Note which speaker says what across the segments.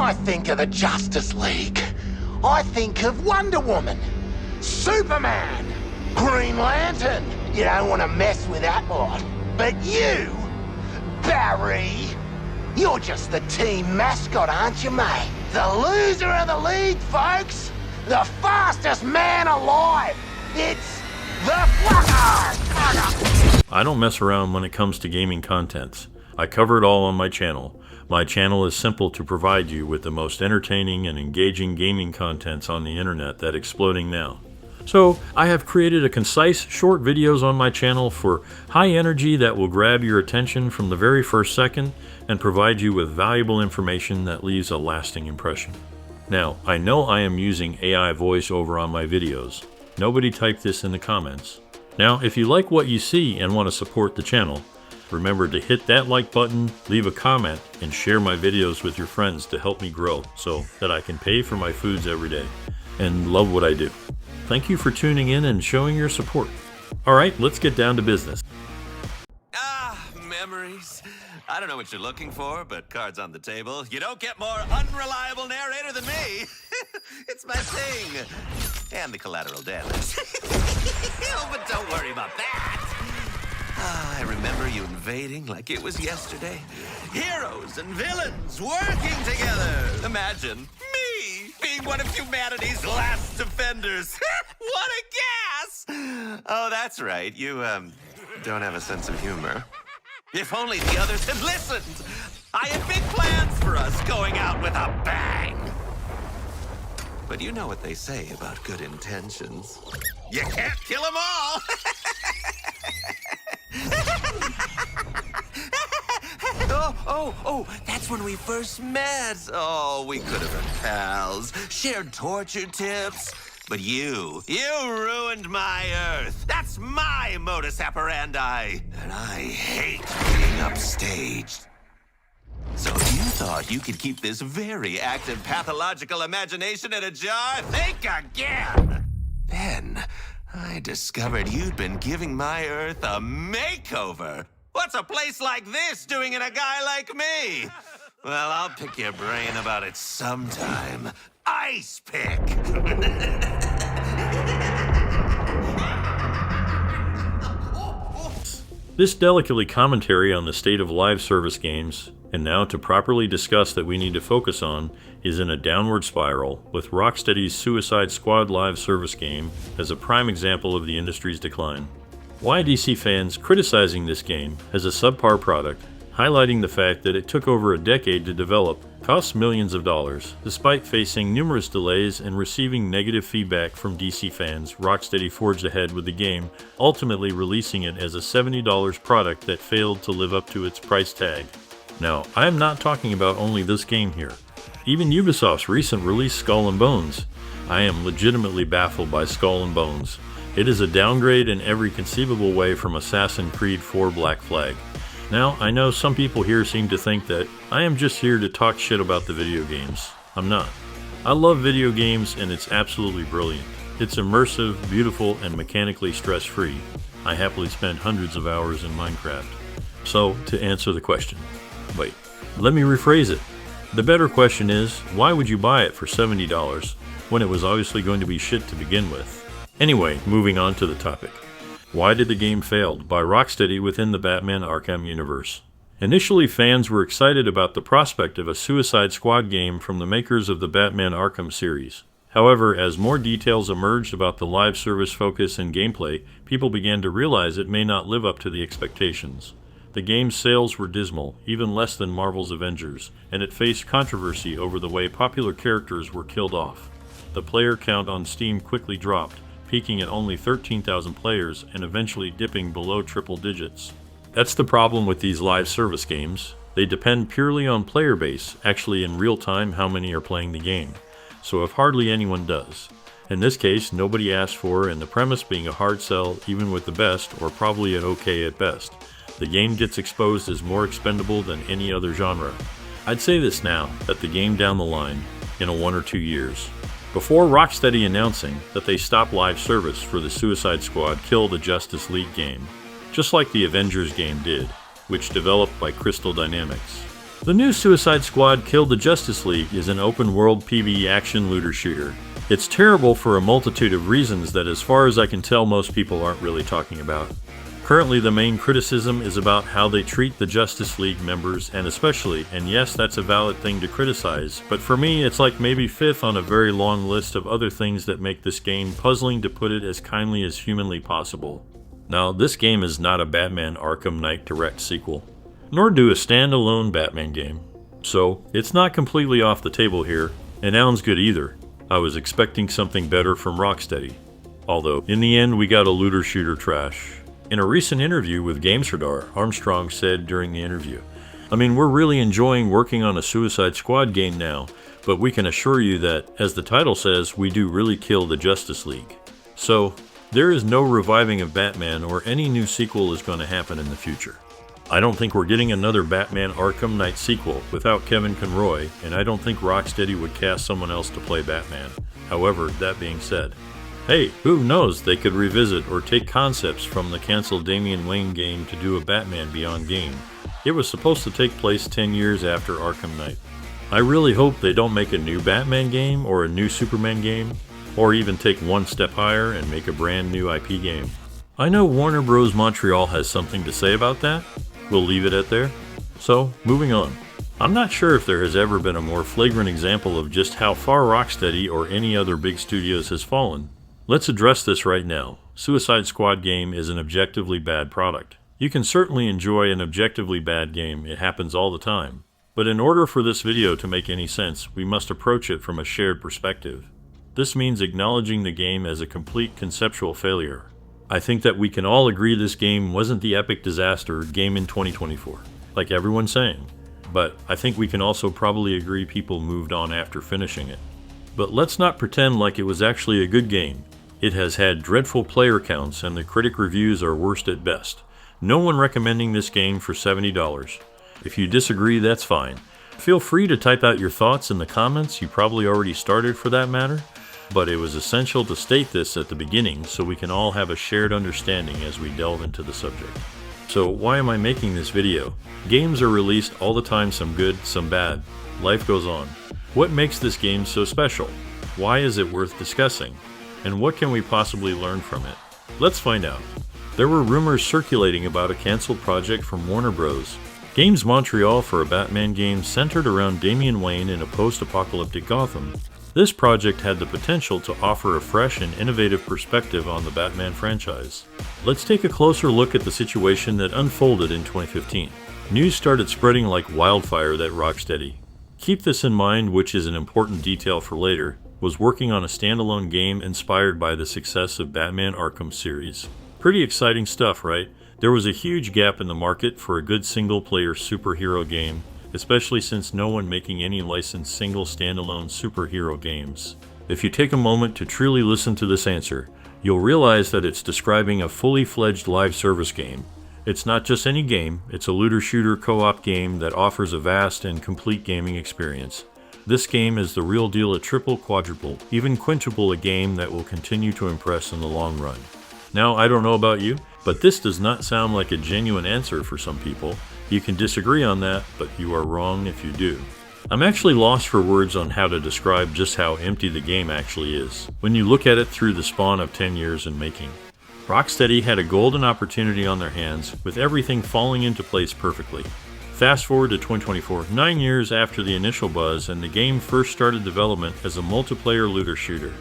Speaker 1: I think of the Justice League, I think of Wonder Woman, Superman, Green Lantern. You don't want to mess with that lot. But you, Barry, you're just the team mascot, aren't you, mate? The loser of the league, folks. The fastest man alive. It's the Flucker.
Speaker 2: I don't mess around when it comes to gaming contents. I cover it all on my channel. My channel is simple to provide you with the most entertaining and engaging gaming contents on the internet that's exploding now. So I have created a concise, short videos on my channel for high energy that will grab your attention from the very first second and provide you with valuable information that leaves a lasting impression. Now, I know I am using AI voiceover on my videos. Nobody typed this in the comments. Now, if you like what you see and want to support the channel, remember to hit that like button, leave a comment, and share my videos with your friends to help me grow so that I can pay for my foods every day and love what I do. Thank you for tuning in and showing your support. Alright, let's get down to business.
Speaker 3: Memories. I don't know what you're looking for, but cards on the table. You don't get more unreliable narrator than me. It's my thing. And the collateral damage. Oh, but don't worry about that. I remember you invading like it was yesterday. Heroes and villains working together. Imagine me being one of humanity's last defenders. What a gas! Oh, that's right. You, don't have a sense of humor. If only the others had listened! I had big plans for us going out with a bang! But you know what they say about good intentions. You can't kill them all! Oh, that's when we first met. Oh, we could have been pals, shared torture tips. But you ruined my Earth. That's my modus operandi. And I hate being upstaged. So if you thought you could keep this very active pathological imagination in a jar, think again. Then I discovered you'd been giving my Earth a makeover. What's a place like this doing in a guy like me? Well, I'll pick your brain about it sometime. Ice pick!
Speaker 2: This delicately commentary on the state of live service games, and now to properly discuss that we need to focus on, is in a downward spiral, with Rocksteady's Suicide Squad live service game as a prime example of the industry's decline. Why DC fans criticizing this game as a subpar product, highlighting the fact that it took over a decade to develop, cost millions of dollars. Despite facing numerous delays and receiving negative feedback from DC fans, Rocksteady forged ahead with the game, ultimately releasing it as a $70 product that failed to live up to its price tag. Now, I am not talking about only this game here. Even Ubisoft's recent release Skull and Bones. I am legitimately baffled by Skull and Bones. It is a downgrade in every conceivable way from Assassin's Creed 4 Black Flag. Now, I know some people here seem to think that I am just here to talk shit about the video games. I'm not. I love video games and it's absolutely brilliant. It's immersive, beautiful, and mechanically stress-free. I happily spend hundreds of hours in Minecraft. So, to answer the question, wait, let me rephrase it. The better question is, why would you buy it for $70 when it was obviously going to be shit to begin with? Anyway, moving on to the topic. Why did the game fail by Rocksteady within the Batman Arkham universe? Initially, fans were excited about the prospect of a Suicide Squad game from the makers of the Batman Arkham series. However, as more details emerged about the live service focus and gameplay, people began to realize it may not live up to the expectations. The game's sales were dismal, even less than Marvel's Avengers, and it faced controversy over the way popular characters were killed off. The player count on Steam quickly dropped, peaking at only 13,000 players and eventually dipping below triple digits. That's the problem with these live service games. They depend purely on player base, actually in real time how many are playing the game. So if hardly anyone does. In this case, nobody asked for, and the premise being a hard sell even with the best, or probably an okay at best. The game gets exposed as more expendable than any other genre. I'd say this now, that the game down the line, in a 1 or 2 years, before Rocksteady announcing that they stopped live service for the Suicide Squad Kill the Justice League game, just like the Avengers game did, which developed by Crystal Dynamics. The new Suicide Squad Kill the Justice League is an open-world PvE action looter shooter. It's terrible for a multitude of reasons that, as far as I can tell, most people aren't really talking about. Currently, the main criticism is about how they treat the Justice League members, and especially, and yes, that's a valid thing to criticize, but for me, it's like maybe fifth on a very long list of other things that make this game puzzling, to put it as kindly as humanly possible. Now, this game is not a Batman Arkham Knight direct sequel, nor do a standalone Batman game. So, it's not completely off the table here, and Alan's good either. I was expecting something better from Rocksteady. Although, in the end, we got a looter shooter trash. In a recent interview with GamesRadar, Armstrong said during the interview, "I mean, we're really enjoying working on a Suicide Squad game now, but we can assure you that, as the title says, we do really kill the Justice League. So, there is no reviving of Batman, or any new sequel is going to happen in the future. I don't think we're getting another Batman Arkham Knight sequel without Kevin Conroy, and I don't think Rocksteady would cast someone else to play Batman. However, that being said, hey, who knows, they could revisit or take concepts from the canceled Damian Wayne game to do a Batman Beyond game. It was supposed to take place 10 years after Arkham Knight. I really hope they don't make a new Batman game or a new Superman game, or even take one step higher and make a brand new IP game. I know Warner Bros. Montreal has something to say about that. We'll leave it at there. So, moving on. I'm not sure if there has ever been a more flagrant example of just how far Rocksteady or any other big studios has fallen. Let's address this right now. Suicide Squad game is an objectively bad product. You can certainly enjoy an objectively bad game, it happens all the time. But in order for this video to make any sense, we must approach it from a shared perspective. This means acknowledging the game as a complete conceptual failure. I think that we can all agree this game wasn't the epic disaster game in 2024, like everyone's saying. But I think we can also probably agree people moved on after finishing it. But let's not pretend like it was actually a good game. It has had dreadful player counts and the critic reviews are worst at best. No one recommending this game for $70. If you disagree, that's fine. Feel free to type out your thoughts in the comments, you probably already started for that matter. But it was essential to state this at the beginning so we can all have a shared understanding as we delve into the subject. So why am I making this video? Games are released all the time, some good, some bad. Life goes on. What makes this game so special? Why is it worth discussing? And what can we possibly learn from it? Let's find out. There were rumors circulating about a canceled project from Warner Bros. Games Montreal for a Batman game centered around Damian Wayne in a post-apocalyptic Gotham. This project had the potential to offer a fresh and innovative perspective on the Batman franchise. Let's take a closer look at the situation that unfolded in 2015. News started spreading like wildfire that Rocksteady, keep this in mind, which is an important detail for later, was working on a standalone game inspired by the success of Batman Arkham series. Pretty exciting stuff, right? There was a huge gap in the market for a good single-player superhero game, especially since no one making any licensed single standalone superhero games. If you take a moment to truly listen to this answer, you'll realize that it's describing a fully fledged live service game. It's not just any game, it's a looter shooter co-op game that offers a vast and complete gaming experience. This game is the real deal, a triple, quadruple, even quintuple a game that will continue to impress in the long run. Now, I don't know about you, but this does not sound like a genuine answer for some people. You can disagree on that, but you are wrong if you do. I'm actually lost for words on how to describe just how empty the game actually is, when you look at it through the span of 10 years in making. Rocksteady had a golden opportunity on their hands, with everything falling into place perfectly. Fast forward to 2024, 9 years after the initial buzz and the game first started development as a multiplayer looter shooter.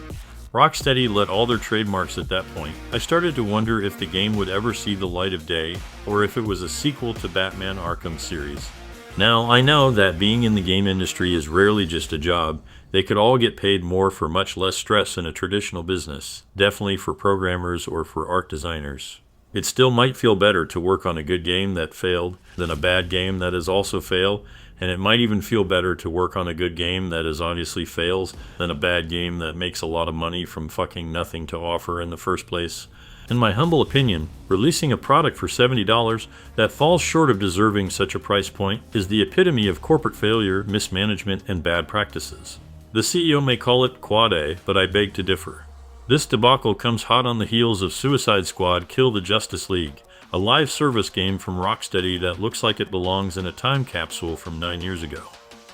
Speaker 2: Rocksteady let all their trademarks at that point. I started to wonder if the game would ever see the light of day, or if it was a sequel to Batman Arkham series. Now, I know that being in the game industry is rarely just a job. They could all get paid more for much less stress in a traditional business, definitely for programmers or for art designers. It still might feel better to work on a good game that failed than a bad game that has also failed, and it might even feel better to work on a good game that is obviously fails than a bad game that makes a lot of money from fucking nothing to offer in the first place. In my humble opinion, releasing a product for $70 that falls short of deserving such a price point is the epitome of corporate failure, mismanagement, and bad practices. The CEO may call it Quad A, but I beg to differ. This debacle comes hot on the heels of Suicide Squad Kill the Justice League, a live service game from Rocksteady that looks like it belongs in a time capsule from 9 years ago.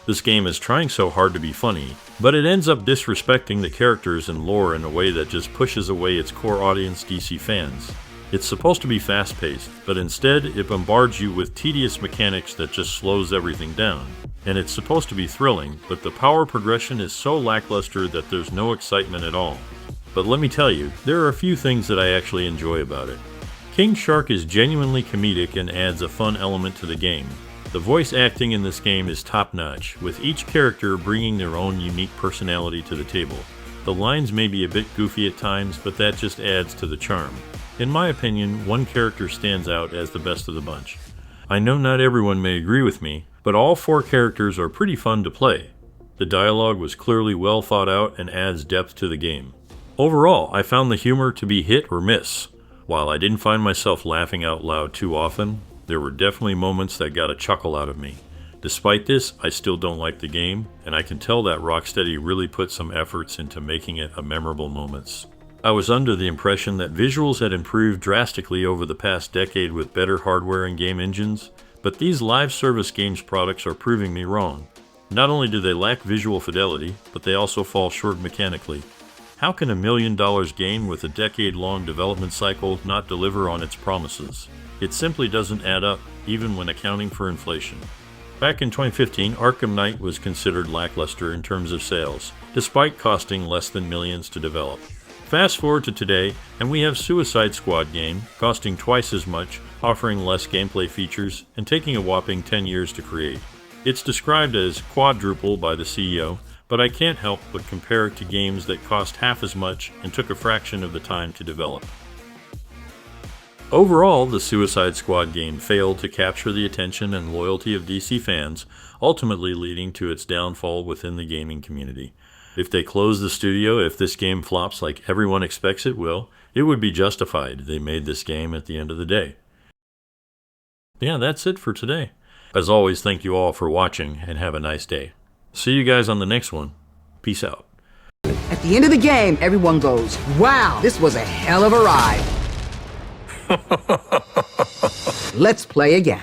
Speaker 2: This game is trying so hard to be funny, but it ends up disrespecting the characters and lore in a way that just pushes away its core audience, DC fans. It's supposed to be fast-paced, but instead it bombards you with tedious mechanics that just slows everything down. And it's supposed to be thrilling, but the power progression is so lackluster that there's no excitement at all. But let me tell you, there are a few things that I actually enjoy about it. King Shark is genuinely comedic and adds a fun element to the game. The voice acting in this game is top-notch, with each character bringing their own unique personality to the table. The lines may be a bit goofy at times, but that just adds to the charm. In my opinion, one character stands out as the best of the bunch. I know not everyone may agree with me, but all 4 characters are pretty fun to play. The dialogue was clearly well thought out and adds depth to the game. Overall, I found the humor to be hit or miss. While I didn't find myself laughing out loud too often, there were definitely moments that got a chuckle out of me. Despite this, I still don't like the game, and I can tell that Rocksteady really put some efforts into making it a memorable moments. I was under the impression that visuals had improved drastically over the past decade with better hardware and game engines, but these live service games products are proving me wrong. Not only do they lack visual fidelity, but they also fall short mechanically. How can a $1 million game with a decade-long development cycle not deliver on its promises? It simply doesn't add up, even when accounting for inflation. Back in 2015, Arkham Knight was considered lackluster in terms of sales, despite costing less than millions to develop. Fast forward to today, and we have Suicide Squad game, costing twice as much, offering less gameplay features, and taking a whopping 10 years to create. It's described as quadruple by the CEO, but I can't help but compare it to games that cost half as much and took a fraction of the time to develop. Overall, the Suicide Squad game failed to capture the attention and loyalty of DC fans, ultimately leading to its downfall within the gaming community. If they close the studio, if this game flops like everyone expects it will, it would be justified. They made this game at the end of the day. Yeah, that's it for today. As always, thank you all for watching and have a nice day. See you guys on the next one. Peace out.
Speaker 4: At the end of the game, everyone goes, "Wow, this was a hell of a ride." Let's play again.